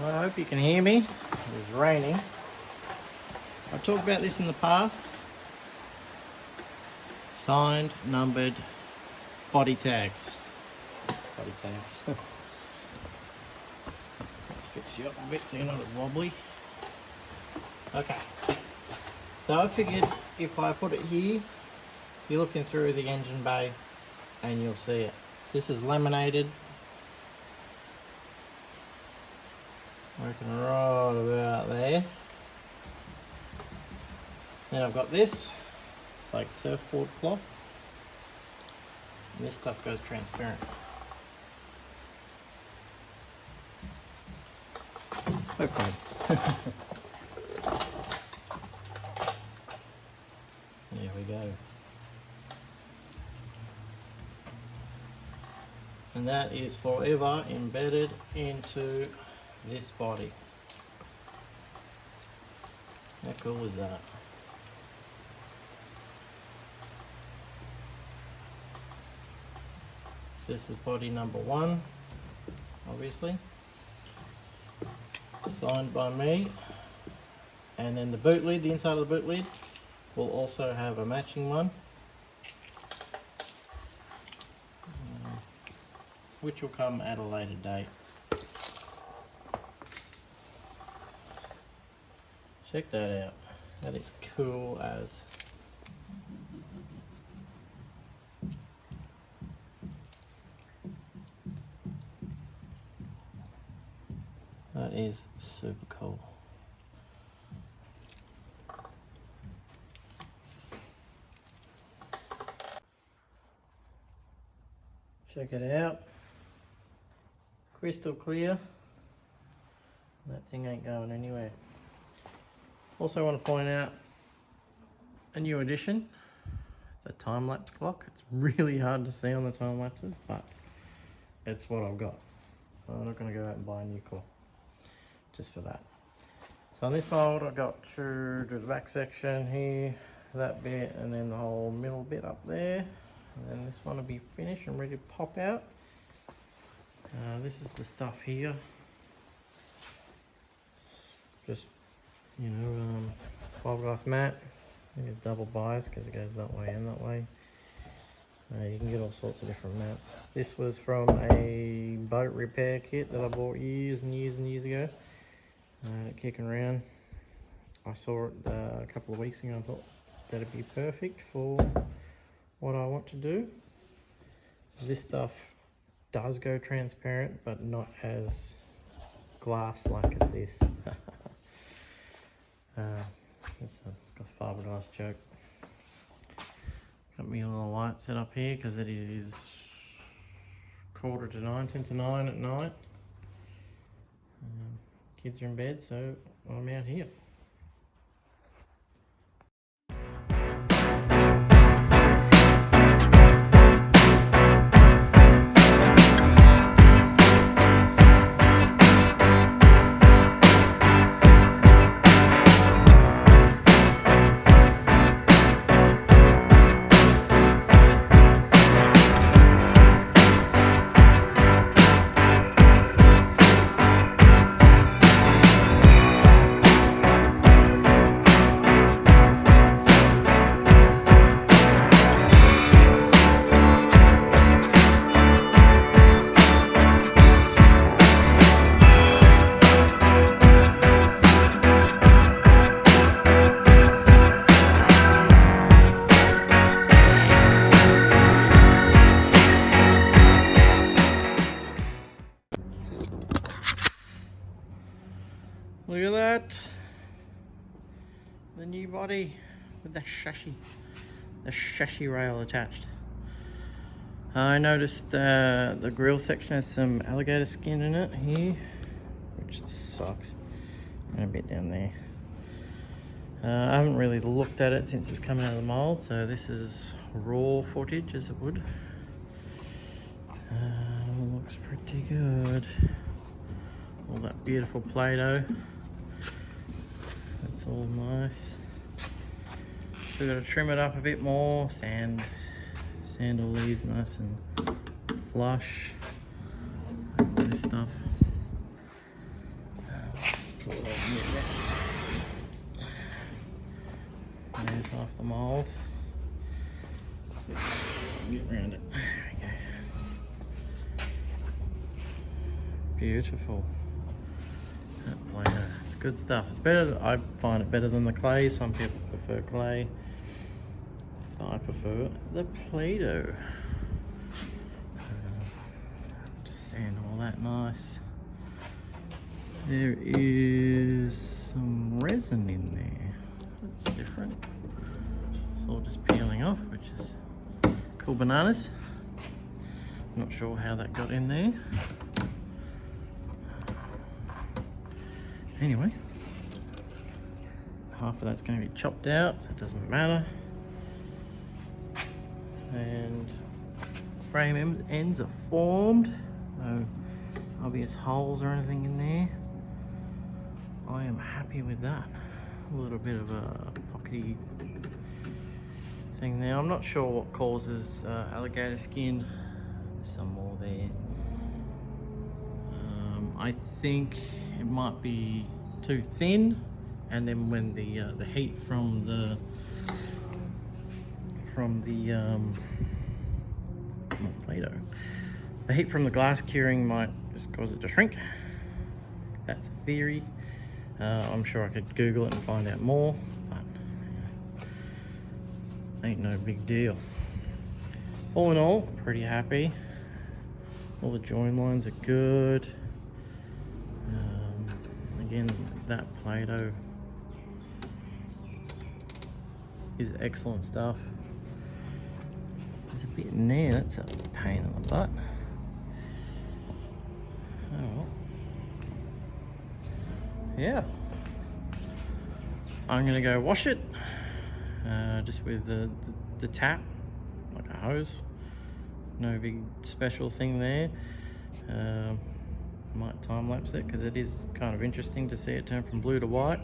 Well, I hope you can hear me. It's raining. I've talked about this in the past. Signed, numbered body tags. Body tags. Let's fix you up a bit so you're not as wobbly. Okay. So I figured if I put it here, you're looking through the engine bay and you'll see it. So this is laminated. Working right about there. Then I've got this. It's like surfboard cloth. And this stuff goes transparent. Hopefully. There we go. And that is forever embedded into this body. How cool is that? This is body number 1, obviously. Signed by me. And then the boot lid, the inside of the boot lid, will also have a matching one. Which will come at a later date. Check that out. That is cool as. That is super cool. Check it out. Crystal clear. That thing ain't going anywhere. Also want to point out a new addition, the time-lapse clock. It's really hard to see on the time lapses, but it's what I've got. So I'm not going to go out and buy a new clock just for that. So on this mold I've got to do the back section here, that bit, and then the whole middle bit up there. And then this one will be finished and ready to pop out. This is the stuff here. Just, you know, fiberglass mat. I think it's double bias because it goes that way and that way. You can get all sorts of different mats. This was from a boat repair kit that I bought years and years and years ago. Kicking around. I saw it a couple of weeks ago and I thought that'd be perfect for what I want to do. So this stuff does go transparent, but not as glass-like as this. That's a fiberglass joke. Got me a little light set up here because it is 8:45, 10 to 9 at night. Kids are in bed, so I'm out here. Look at that, the new body with the chassis rail attached. I noticed the grill section has some alligator skin in it here, which sucks, and a bit down there. I haven't really looked at it since it's come out of the mold, so this is raw footage as it would. Looks pretty good. All that beautiful Play-Doh. That's all nice. Still got to trim it up a bit more, sand all these nice and flush. This stuff. There's half the mould. Get around it. There we go. Beautiful. That Play-Doh. It's good stuff. It's better. I find it better than the clay. Some people prefer clay. I prefer the Play-Doh. Just sand all that nice. There is some resin in there. That's different. It's all just peeling off, which is cool bananas. Not sure how that got in there. Anyway, half of that's going to be chopped out, so it doesn't matter. And frame ends are formed. No obvious holes or anything in there. I am happy with that. A little bit of a pockety thing there. I'm not sure what causes alligator skin. There's some more there. I think it might be too thin, and then when the heat from the Play-Doh, the heat from the glass curing might just cause it to shrink. That's a theory. I'm sure I could Google it and find out more, but ain't no big deal. All in all, pretty happy. All the join lines are good. Again, that Play-Doh is excellent stuff. There's a bit in there, that's a pain in the butt. Oh well. Yeah. I'm gonna go wash it, just with the tap, like a hose. No big special thing there. Might time lapse it because it is kind of interesting to see it turn from blue to white.